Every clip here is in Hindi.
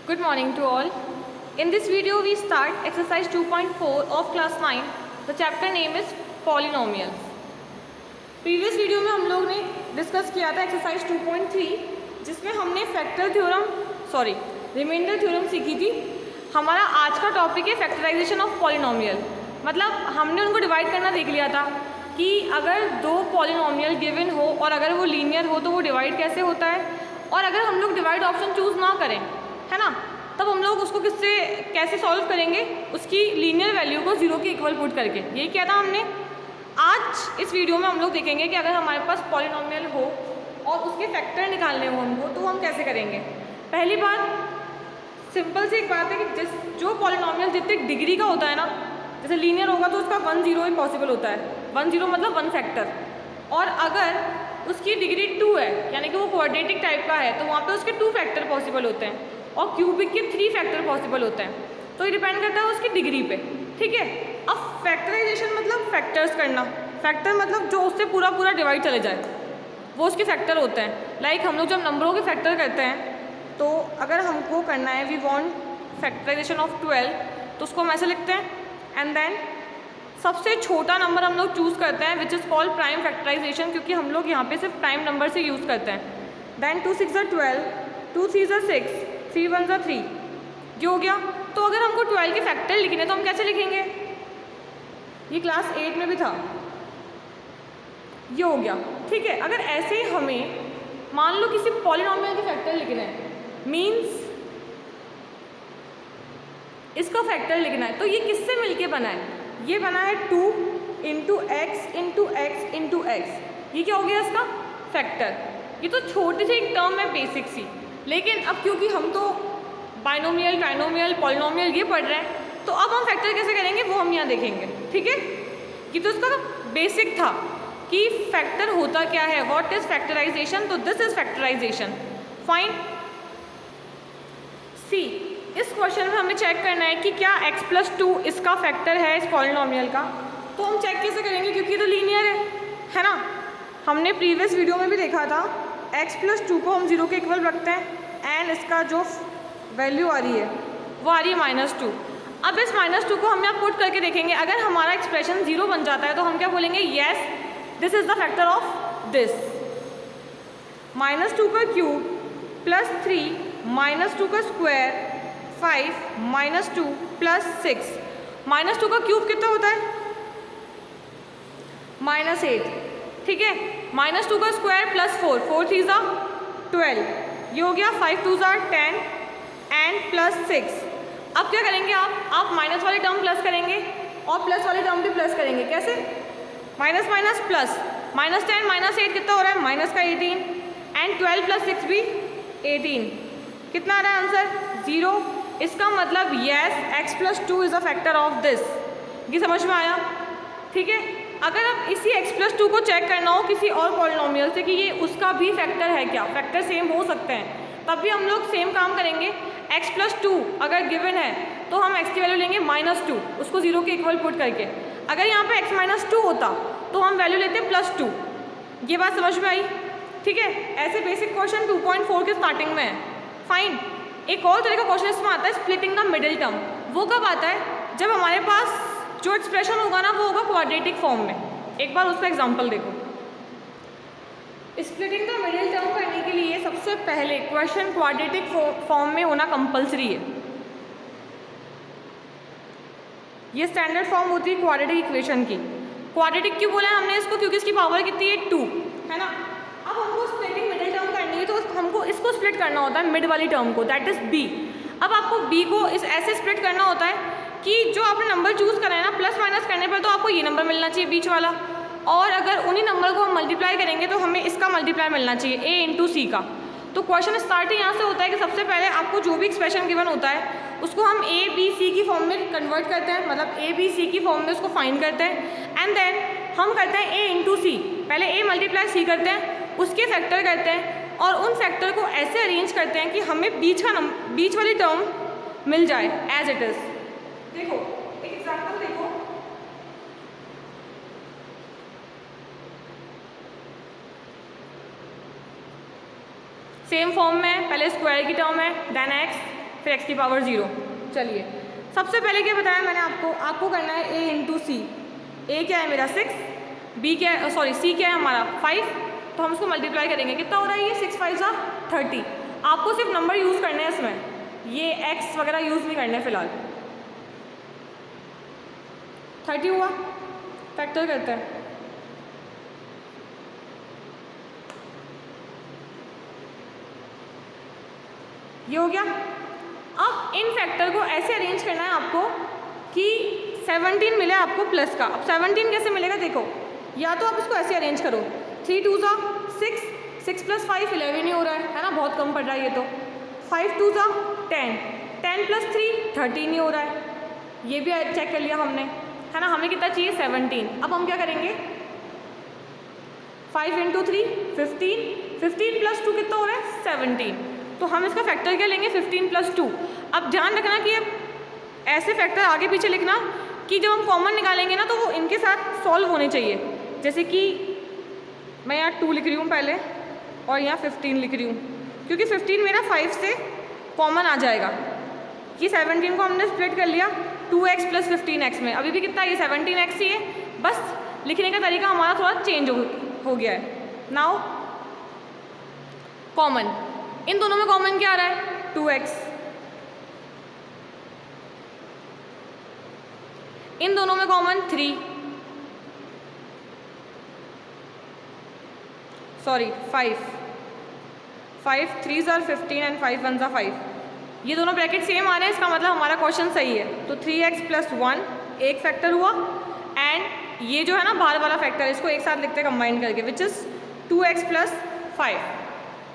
Good morning to all. In this video we start exercise 2.4 of class 9. The chapter name is polynomials. Previous video में हम लोग ने डिस्कस किया था एक्सरसाइज 2.3 जिसमें हमने रिमाइंडर थ्योरम सीखी थी। हमारा आज का टॉपिक है फैक्टराइजेशन ऑफ पॉलिनोमियल। मतलब हमने उनको डिवाइड करना देख लिया था कि अगर दो पॉलिनोमियल गिवन हो और अगर वो लीनियर हो तो वो डिवाइड कैसे होता है, और अगर हम लोग डिवाइड ऑप्शन चूज़ ना करें, है ना, तब हम लोग उसको कैसे सॉल्व करेंगे, उसकी लीनियर वैल्यू को जीरो के इक्वल पुट करके। यही किया था हमने। आज इस वीडियो में हम लोग देखेंगे कि अगर हमारे पास पॉलिनोमियल हो और उसके फैक्टर निकालने हो हमको, तो हम कैसे करेंगे। पहली बात, सिंपल सी एक बात है कि जो पॉलिनोमियल जितने डिग्री का होता है ना, जैसे लीनियर होगा तो उसका 1 0 ही पॉसिबल होता है। 1 0 मतलब 1 फैक्टर। और अगर उसकी डिग्री 2 है, यानी कि वो क्वाड्रेटिक टाइप का है, तो वहाँ पे उसके 2 फैक्टर पॉसिबल होते हैं और क्यूबिक के 3 फैक्टर पॉसिबल होते हैं। तो ये डिपेंड करता है उसकी डिग्री पे, ठीक है। अब फैक्टराइजेशन मतलब फैक्टर्स करना। फैक्टर मतलब जो उससे पूरा डिवाइड चले जाए, वो उसके फैक्टर होते हैं। लाइक हम लोग जब नंबरों के फैक्टर करते हैं, तो अगर हमको करना है वी वांट फैक्टराइजेशन ऑफ 12, तो उसको हम ऐसे लिखते हैं। एंड देन सबसे छोटा नंबर हम लोग चूज़ करते हैं which is called prime factorization, क्योंकि हम लोग यहाँ पे सिर्फ प्राइम नंबर से यूज़ करते हैं। देन 2 6 12, 2 3 6, 3 1 3, ये हो गया। तो अगर हमको 12 के फैक्टर लिखने तो हम कैसे लिखेंगे, ये क्लास 8 में भी था, ये हो गया, ठीक है। अगर ऐसे ही हमें मान लो किसी पॉलिनोमियल के फैक्टर लिखना है, मीन्स इसका फैक्टर लिखना है, तो ये किससे मिलके बना है, ये बना है 2 into x into x into x. ये क्या हो गया इसका फैक्टर। ये तो छोटी सी एक टर्म है बेसिक सी, लेकिन अब क्योंकि हम तो बाइनोमियल, ट्राइनोमियल, पॉलिनोमियल ये पढ़ रहे हैं, तो अब हम फैक्टर कैसे करेंगे वो हम यहाँ देखेंगे, ठीक है। ये तो इसका बेसिक था कि फैक्टर होता क्या है, व्हाट इज फैक्टराइजेशन। तो दिस इज फैक्टराइजेशन, फाइन। सी, इस क्वेश्चन में हमें चेक करना है कि क्या x + 2 इसका फैक्टर है इस पॉलिनोमियल का। तो हम चेक कैसे करेंगे, क्योंकि ये तो लीनियर है ना। हमने प्रीवियस वीडियो में भी देखा था x + 2 को हम 0 के इक्वल रखते हैं एंड इसका जो वैल्यू आ रही है वो आ रही है -2। अब इस -2 को हम यहाँ पुट करके देखेंगे। अगर हमारा एक्सप्रेशन 0 बन जाता है तो हम क्या बोलेंगे, yes this is the factor of this. -2 का क्यूब प्लस 3 -2 का स्क्वायर 5 -2 प्लस 6। -2 का क्यूब कितना होता है, -8, ठीक है। -2 का स्क्वायर प्लस 4, 4 3 12, ये हो गया। 5 2 10 एंड प्लस 6। अब क्या करेंगे आप माइनस वाली टर्म प्लस करेंगे और प्लस वाली टर्म भी प्लस करेंगे। कैसे, माइनस माइनस प्लस, -10 -8 कितना हो रहा है, माइनस का 18 एंड 12 प्लस 6 भी 18। कितना आ रहा है आंसर, 0। इसका मतलब yes x + 2 is a factor of this. ये समझ में आया, ठीक है। अगर अब इसी x + 2 को चेक करना हो किसी और पॉलिनोमियल से कि ये उसका भी फैक्टर है क्या, फैक्टर सेम हो सकते हैं, तब भी हम लोग सेम काम करेंगे। x + 2 अगर गिवन है तो हम x की वैल्यू लेंगे -2, उसको 0 के इक्वल पुट करके। अगर यहाँ पे x - 2 होता तो हम वैल्यू लेते +2। ये बात समझ में आई, ठीक है। ऐसे बेसिक क्वेश्चन 2.4 के स्टार्टिंग में है, फाइन। एक और तरह का क्वेश्चन इसमें आता है स्प्लिटिंग द मिडिल टर्म। वो कब आता है, जब हमारे पास जो एक्सप्रेशन होगा ना वो होगा क्वाड्रेटिक फॉर्म में। एक बार उसका एग्जांपल देखो। स्प्लिटिंग द मिडिल टर्म करने के लिए सबसे पहले क्वेश्चन क्वाड्रेटिक फॉर्म में होना कंपलसरी है। ये स्टैंडर्ड फॉर्म होती है क्वाड्रेटिक इक्वेशन की। क्वाड्रेटिक क्यों बोला है हमने इसको, क्योंकि इसकी पावर कितनी है 2, है ना। अब हमको स्प्लिटिंग मिडिल टर्म करनी है तो हमको इसको स्प्लिट करना होता है, मिड वाली टर्म को, दैट इज b। अब आपको b को इस ऐसे स्प्लिट करना होता है कि जो आपने नंबर चूज़ करा है ना, प्लस माइनस करने पर तो आपको ये नंबर मिलना चाहिए बीच वाला, और अगर उन्हीं नंबर को हम मल्टीप्लाई करेंगे तो हमें इसका मल्टीप्लाई मिलना चाहिए a × c का। तो क्वेश्चन स्टार्ट यहाँ से होता है कि सबसे पहले आपको जो भी एक्सप्रेशन गिवन होता है उसको हम a b c की फॉर्म में कन्वर्ट करते हैं, मतलब a b c की फॉर्म में उसको फाइंड करते हैं। एंड देन हम करते हैं a × c, पहले a × c करते हैं, उसके फैक्टर करते हैं और उन फैक्टर को ऐसे अरेंज करते हैं कि हमें बीच वाली टर्म मिल जाए एज इट इज़। देखो एक एग्जांपल देखो, सेम फॉर्म में पहले स्क्वायर की टर्म है, देन x, फिर x की पावर 0। चलिए सबसे पहले क्या बताया मैंने आपको करना है a इंटू सी। a क्या है मेरा 6, b क्या है c क्या है हमारा 5, तो हम उसको मल्टीप्लाई करेंगे, कितना हो रहा है ये 6 5 30। आपको सिर्फ नंबर यूज़ करने हैं इसमें, ये x वगैरह यूज़ नहीं करने फिलहाल। 30 हुआ, फैक्टर करते हैं। ये हो गया। अब इन फैक्टर को ऐसे अरेंज करना है आपको कि 17 मिले आपको प्लस का। अब 17 कैसे मिलेगा देखो, या तो आप इसको ऐसे अरेंज करो 3 2 6, 6 + 5 11 ही हो रहा है ना, बहुत कम पड़ रहा है ये तो। 5 2 10, 10 + 3 13 ही हो रहा है, ये भी चेक कर लिया हमने, है ना। हमें कितना चाहिए 17। अब हम क्या करेंगे 5 × 3 15, 15 + 2 कितना हो रहा है 17। तो हम इसका फैक्टर क्या लेंगे 15 + 2। अब ध्यान रखना कि ऐसे फैक्टर आगे पीछे लिखना कि जब हम कॉमन निकालेंगे ना तो वो इनके साथ सॉल्व होने चाहिए। जैसे कि मैं यहाँ 2 लिख रही हूँ पहले और यहाँ 15 लिख रही हूँ, क्योंकि 15 मेरा 5 से कॉमन आ जाएगा। ये 17 को हमने स्प्लिट कर लिया 2x + 15x में, अभी भी कितना ये 17x ही है, बस लिखने का तरीका हमारा थोड़ा चेंज हो गया है। नाउ कॉमन, इन दोनों में कॉमन क्या आ रहा है 2x, इन दोनों में common 3, sorry 5, 5 3s are 15 and 5 1s are 5। ये दोनों ब्रैकेट सेम आ रहे हैं, इसका मतलब हमारा क्वेश्चन सही है। तो 3x + 1 एक फैक्टर हुआ, एंड ये जो है ना बाहर वाला फैक्टर, इसको एक साथ लिखते हैं कंबाइन करके, विच इज़ 2x + 5।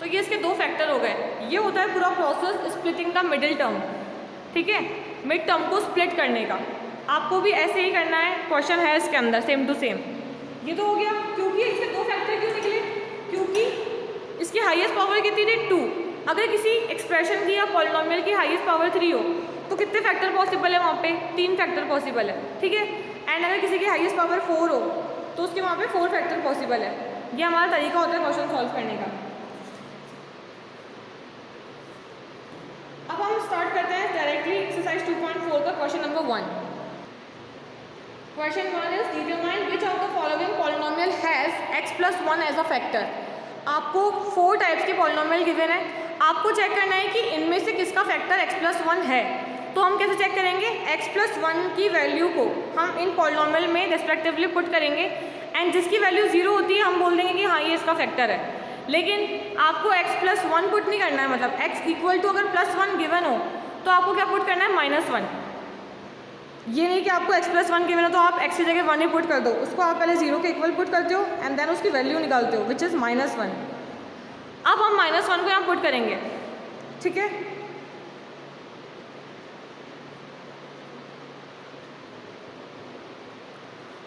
तो ये इसके 2 फैक्टर हो गए। ये होता है पूरा process splitting the middle term, ठीक है, मिड टर्म को स्प्लिट करने का। आपको भी ऐसे ही करना है, क्वेश्चन है इसके अंदर सेम टू सेम। ये तो हो गया, क्योंकि इसके 2 फैक्टर क्यों निकले, क्योंकि इसकी हाईएस्ट पावर कितनी थी 2। अगर किसी एक्सप्रेशन की या पॉलिनोमियल की हाईएस्ट पावर 3 हो तो कितने फैक्टर पॉसिबल है वहाँ पे 3 फैक्टर पॉसिबल है, ठीक है। एंड अगर किसी की हाईएस्ट पावर 4 हो तो उसके वहाँ पे 4 फैक्टर पॉसिबल है। ये हमारा तरीका होता है क्वेश्चन सॉल्व करने का। अब हम स्टार्ट करते हैं डायरेक्टली एक्सरसाइज 2.4 का question number 1। Question 1 is determine which of the following polynomial has x + 1 as a factor. आपको 4 टाइप्स के पॉलिनोमियल गिवन है, आपको चेक करना है कि इनमें से किसका फैक्टर x + 1 है। तो हम कैसे चेक करेंगे, x + 1 की वैल्यू को हम इन पॉलिनोमियल में रिस्पेक्टिवली पुट करेंगे, एंड जिसकी वैल्यू 0 होती है हम बोल देंगे कि हाँ ये इसका फैक्टर है। लेकिन आपको x + 1 पुट नहीं करना है, मतलब x = अगर +1 गिवन हो तो आपको क्या पुट करना है -1। ये नहीं कि आपको x + 1 गिवन हो तो आप x की जगह 1 ही पुट कर दो, उसको आप पहले 0 के इक्वल पुट करते हो एंड देन उसकी वैल्यू निकालते हो विच इज़ -1। अब हम -1 को यहाँ पुट करेंगे, ठीक है।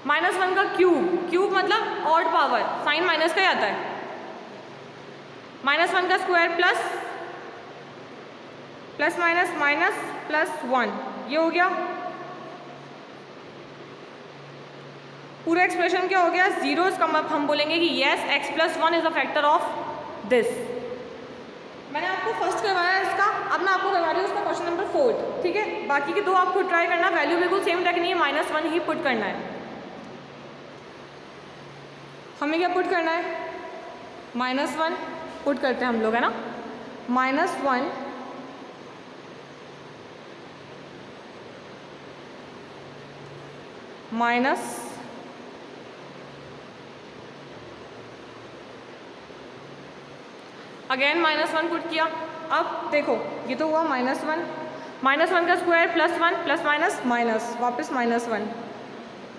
-1 का क्यूब मतलब ऑड पावर, साइन माइनस का ही आता है। -1 का स्क्वायर प्लस -1, ये हो गया। पूरा एक्सप्रेशन क्या हो गया 0। इसका मतलब हम बोलेंगे कि yes x + 1 is a factor of this. मैंने आपको फर्स्ट करवाया इसका, अब मैं आपको करवा रही हूँ उसका क्वेश्चन नंबर 4, ठीक है। बाकी के 2 आप खुद ट्राई करना, वैल्यू बिल्कुल सेम रखनी है, -1 ही पुट करना है। हमें क्या पुट करना है -1 पुट करते हैं हम लोग, है ना। -1 माइनस अगेन -1 पुट किया। अब देखो ये तो हुआ -1 का स्क्वायर +1 +- वापस -1।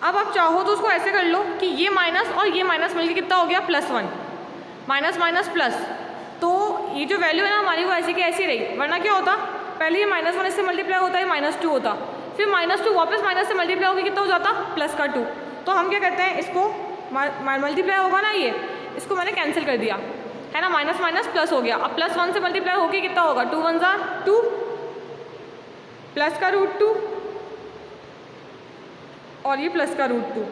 अब आप चाहो तो उसको ऐसे कर लो कि ये माइनस और ये माइनस मिलके कितना हो गया +1, माइनस प्लस। तो ये जो वैल्यू है ना हमारी वो ऐसी की ऐसी रही, वरना क्या होता पहले ये -1 इससे मल्टीप्लाई होता है -2 होता, फिर -2 वापस माइनस से मल्टीप्लाई होकर कितना हो जाता +2। तो हम क्या करते हैं इसको मल्टीप्लाई होगा ना, ये इसको मैंने कैंसिल कर दिया, है ना। माइनस प्लस हो गया। अब +1 से मल्टीप्लाई होके कितना होगा 2 1 2 प्लस का √2 और ये प्लस का √2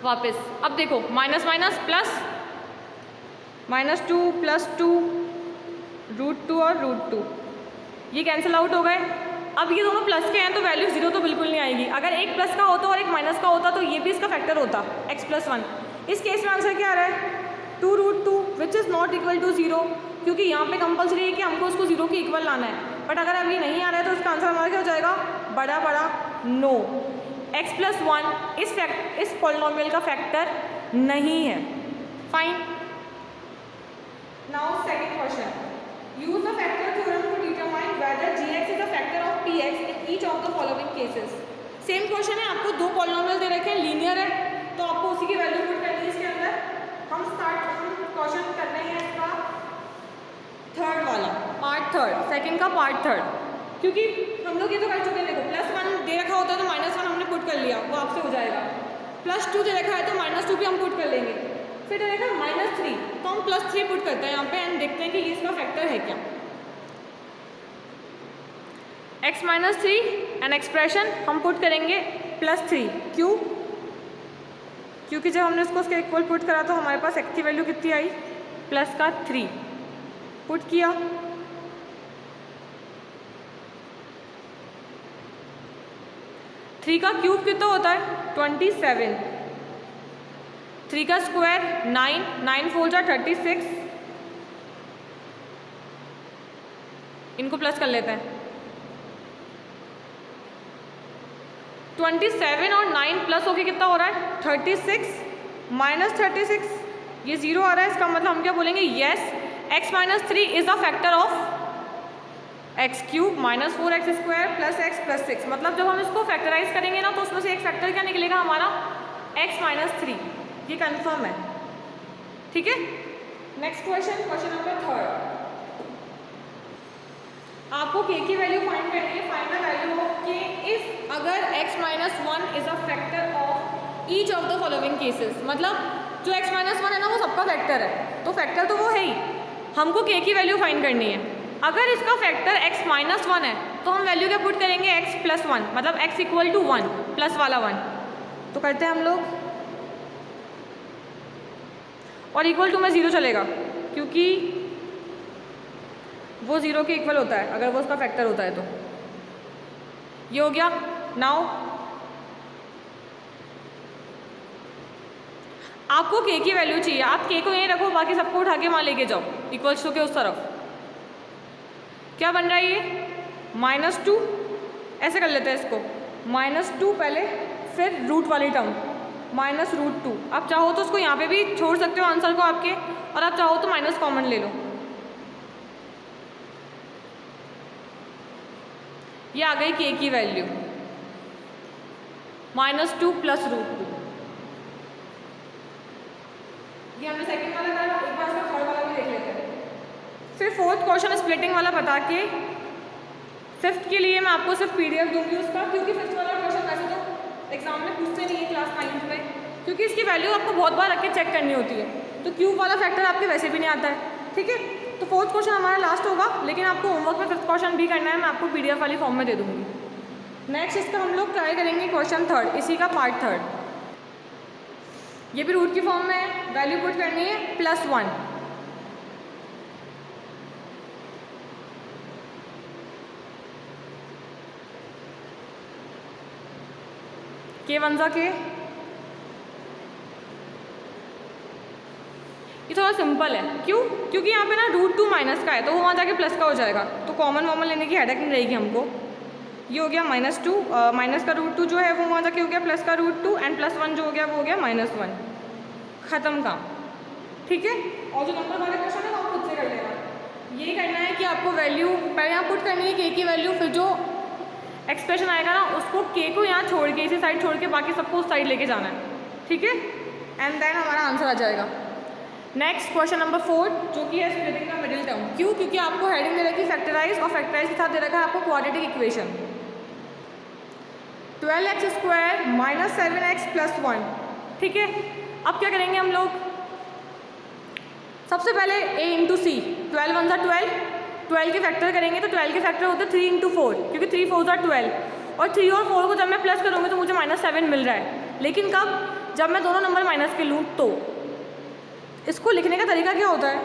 वापस। अब देखो माइनस प्लस -2 + 2 √2 और √2, ये कैंसिल आउट हो गए। अब ये दोनों प्लस के हैं तो वैल्यू 0 तो बिल्कुल नहीं आएगी। अगर एक प्लस का होता और एक माइनस का होता तो ये भी इसका फैक्टर होता x+1। इस केस में आंसर क्या आ रहा है? 2√2 which is not equal to 0, क्योंकि यहाँ पे कंपलसरी है कि हमको उसको 0 के इक्वल लाना है। बट अगर अभी नहीं आ रहा है तो इसका आंसर हमारा क्या हो जाएगा? बड़ा बड़ा नो। x+1 इस पॉलिनोमियल का फैक्टर नहीं है। Fine. Now second question, use the factor theorem to determine whether gx is a factor of px in each of the following cases. Same question है, आपको दो पॉलिनोमियल दे रखे हैं, लीनियर है, तो आपको उसी की वैल्यू पुट करनी है इसके अंदर। हम क्वेश्चन कर रहे हैं इसका थर्ड वाला, पार्ट थर्ड, सेकंड का पार्ट थर्ड, क्योंकि हम लोग ये तो कर चुके हैं। देखो +1 दे रखा होता है तो -1 हमने पुट कर लिया, वो आपसे हो जाएगा। +2 दे रखा है तो -2 भी हम पुट कर लेंगे। फिर दे रखा है -3 तो हम +3 पुट करते हैं यहाँ पे एंड देखते हैं कि ये इसका फैक्टर है क्या। x-3 एंड एक्सप्रेशन हम पुट करेंगे +3। क्यों? क्योंकि जब हमने उसको उसके इक्वल पुट करा तो हमारे पास x की वैल्यू कितनी आई? +3 पुट किया। थ्री का क्यूब कितना होता है? 27। 3 का स्क्वायर 9, 9 4 जा 36। इनको प्लस कर लेते हैं। 27 और 9 प्लस होके कितना हो रहा है? 36 -36, ये 0 आ रहा है। इसका मतलब हम क्या बोलेंगे? Yes, x-3 is the factor of x³ -4x² + x + 6। मतलब जब हम इसको फैक्टराइज करेंगे ना तो उसमें से एक फैक्टर क्या निकलेगा हमारा? x-3। ये कंफर्म है, ठीक है। Next question, question number third, आपको k की वैल्यू फाइंड करनी है। Find the value of k if अगर x-1 is a factor of each of the following cases. मतलब जो x-1 है ना वो सबका फैक्टर है, तो फैक्टर तो वो है ही, हमको k की वैल्यू फाइंड करनी है। अगर इसका फैक्टर x-1 है तो हम वैल्यू क्या पुट करेंगे? x+1, मतलब x = 1 प्लस वाला 1। तो करते हैं हम लोग, और इक्वल टू में 0 चलेगा क्योंकि वो 0 के इक्वल होता है अगर वो उसका फैक्टर होता है तो। ये हो गया। नाउ आपको k की वैल्यू चाहिए, आप k को यहीं रखो, बाकी सबको उठा के वहाँ लेके जाओ इक्वल्स टू के उस तरफ। क्या बन रहा है ये? -2। ऐसे कर लेते हैं इसको, -2 पहले, फिर रूट वाली टर्म -√2। आप चाहो तो उसको यहाँ पे भी छोड़ सकते हो आंसर को आपके, और आप चाहो तो माइनस कॉमन ले लो। ये आ गई k की वैल्यू -2 + √2। ये हमने सेकंड वाला करा, एक बार इसका थर्ड वाला भी देख लेते हैं। फिर फोर्थ क्वेश्चन स्प्लिटिंग वाला बता के, फिफ्थ के लिए मैं आपको सिर्फ PDF दूंगी उसका, क्योंकि फिफ्थ वाला क्वेश्चन वैसे तो एग्जाम में पूछते नहीं है क्लास 9th में, क्योंकि इसकी वैल्यू आपको बहुत बार रख के चेक करनी होती है, तो क्यूब वाला फैक्टर आपके वैसे भी नहीं आता है, ठीक है। तो फोर्थ क्वेश्चन हमारा लास्ट होगा, लेकिन आपको होमवर्क में फिफ्थ क्वेश्चन भी करना है, मैं आपको PDF वाली फॉर्म में दे दूँगी। नेक्स्ट इसका हम लोग ट्राई करेंगे क्वेश्चन थर्ड, इसी का पार्ट थर्ड। ये भी रूट की फॉर्म में है, वैल्यू पुट करनी है +1। k1 के, ये थोड़ा सिंपल है। क्यों? क्योंकि यहाँ पे ना √2 माइनस का है तो वो वहाँ जाके प्लस का हो जाएगा, तो कॉमन वॉमन लेने की हेडेक नहीं रहेगी हमको। ये हो गया -2, माइनस का √2 जो है वो वहाँ जाके हो गया प्लस का √2, एंड +1 जो हो गया वो हो गया -1। ख़त्म काम, ठीक है। और जो नंबर वाले क्वेश्चन है वो आप खुद से कर लेना। यही करना है कि आपको वैल्यू पहले यहाँ पुट करनी है k की वैल्यू, फिर जो एक्सप्रेशन आएगा ना उसको k को यहाँ छोड़ के, इसी साइड छोड़ के बाकी सबको उस साइड लेके जाना है, ठीक है, एंड देन हमारा आंसर आ जाएगा। नेक्स्ट क्वेश्चन नंबर 4 जो कि है स्प्लिटिंग का मिडिल टर्म। क्यों? क्योंकि आपको हेडिंग दे रखी है फैक्टराइज, और फैक्टराइज के साथ दे रखा है आपको क्वाड्रेटिक इक्वेशन 12x² - 7x + 1, ठीक है। अब क्या करेंगे हम लोग? सबसे पहले a × c, 12 × 12, 12 के फैक्टर करेंगे तो 12 के फैक्टर होते हैं 3 × 4, क्योंकि 3 4 12, और 3 और 4 को जब मैं प्लस करूँगी तो मुझे -7 मिल रहा है। लेकिन कब? जब मैं दोनों नंबर माइनस के लूँ तो। इसको लिखने का तरीका क्या होता है?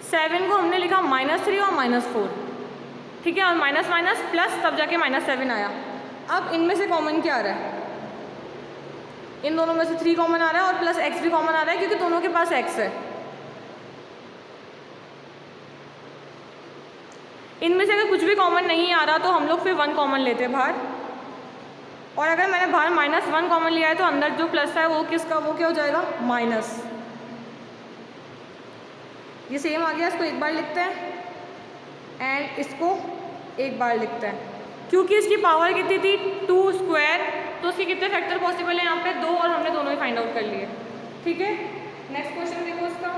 7 को हमने लिखा -3 और -4, ठीक है, और माइनस माइनस प्लस तब जाके -7 आया। अब इनमें से कॉमन क्या आ रहा है? इन दोनों में से 3 कॉमन आ रहा है और प्लस x भी कॉमन आ रहा है क्योंकि दोनों के पास x है। इनमें से अगर कुछ भी कॉमन नहीं आ रहा तो हम लोग फिर 1 कॉमन लेते हैं बाहर, और अगर मैंने बाहर -1 कॉमन लिया है तो अंदर जो प्लस है वो किसका, वो क्या हो जाएगा, माइनस। ये सेम आ गया, इसको एक बार लिखते हैं एंड इसको एक बार लिखते हैं। क्योंकि इसकी पावर कितनी थी, 2 स्क्वायर, तो उसके कितने फैक्टर पॉसिबल है यहाँ पे, 2, और हमने दोनों ही फाइंड आउट कर लिए, ठीक है। नेक्स्ट क्वेश्चन देखो, इसका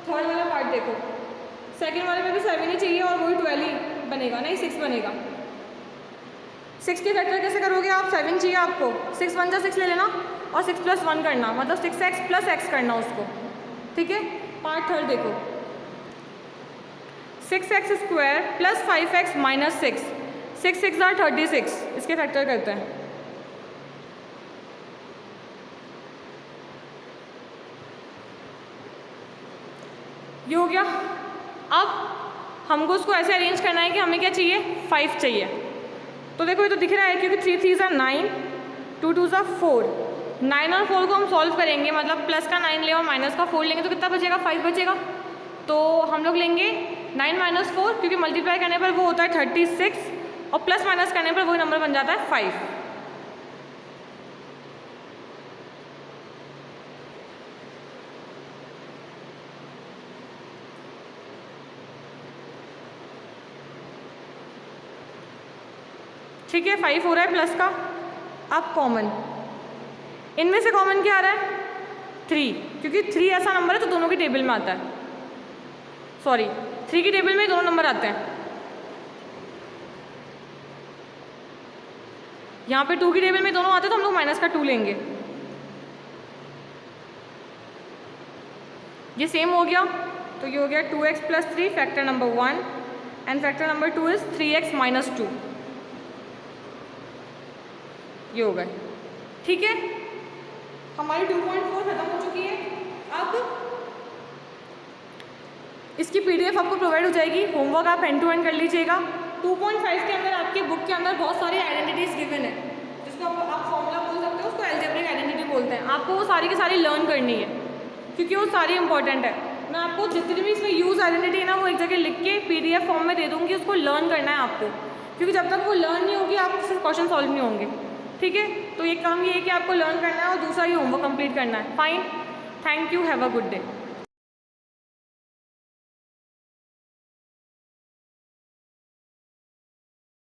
थर्ड वाला पार्ट देखो। सेकंड वाले में भी 7 ही चाहिए और वही 12 ही बनेगा, नहीं 6 बनेगा। 6 के फैक्टर कैसे करोगे आप, 7 चाहिए आपको, 6 1 जा 6 ले लेना और 6 + 1 करना, मतलब 6x + x करना उसको, ठीक है। पार्ट थर्ड देखो, 6x² + 5x - 6, 6 6 are 36, इसके फैक्टर करते हैं। ये हो गया। अब हमको उसको ऐसे अरेंज करना है कि हमें क्या चाहिए, 5 चाहिए। तो देखो ये तो दिख रहा है क्योंकि 3 3 are 9, 2 2 are 4, 9 और 4 को हम सॉल्व करेंगे, मतलब प्लस का 9 ले और माइनस का 4 लेंगे तो कितना बचेगा, 5 बचेगा। तो हम लोग लेंगे 9 - 4 क्योंकि मल्टीप्लाई करने पर वो होता है 36 और प्लस माइनस करने पर वही नंबर बन जाता है 5। ठीक है, 5 हो रहा है प्लस का। अब कॉमन, इनमें से कॉमन क्या आ रहा है, 3, क्योंकि 3 ऐसा नंबर है तो दोनों की टेबल में आता है, सॉरी 3 की टेबल में दोनों नंबर आते हैं। यहाँ पे 2 की टेबल में दोनों आते हैं तो हम लोग माइनस का 2 लेंगे। ये सेम हो गया, तो ये हो गया 2x + 3 factor number 1 and factor number 2 is 3x - 2, ये हो गए, ठीक है। हमारी 2.4 खत्म हो चुकी है। अब इसकी PDF आपको प्रोवाइड हो जाएगी, होमवर्क आप एंड टू एंड कर लीजिएगा। 2.5 के अंदर आपके बुक के अंदर बहुत सारी आइडेंटिटीज़ गिवन है, जिसको आप फॉर्मूला बोल सकते हो, उसको एल्जेब्रिक आइडेंटिटी बोलते हैं। आपको वो सारी की सारी लर्न करनी है क्योंकि वो सारी इंपॉर्टेंट है। मैं आपको जितनी भी इसमें यूज़ आइडेंटिटी है ना वो एक जगह लिख के PDF फॉर्म में दे दूँगी, उसको लर्न करना है आपको, क्योंकि जब तक वो लर्न नहीं होगी आपसे क्वेश्चन सॉल्व नहीं होंगे, ठीक है। तो एक काम ये है कि आपको लर्न करना है और दूसरा ये होमवर्क कंप्लीट करना है। Fine, thank you, have a good day.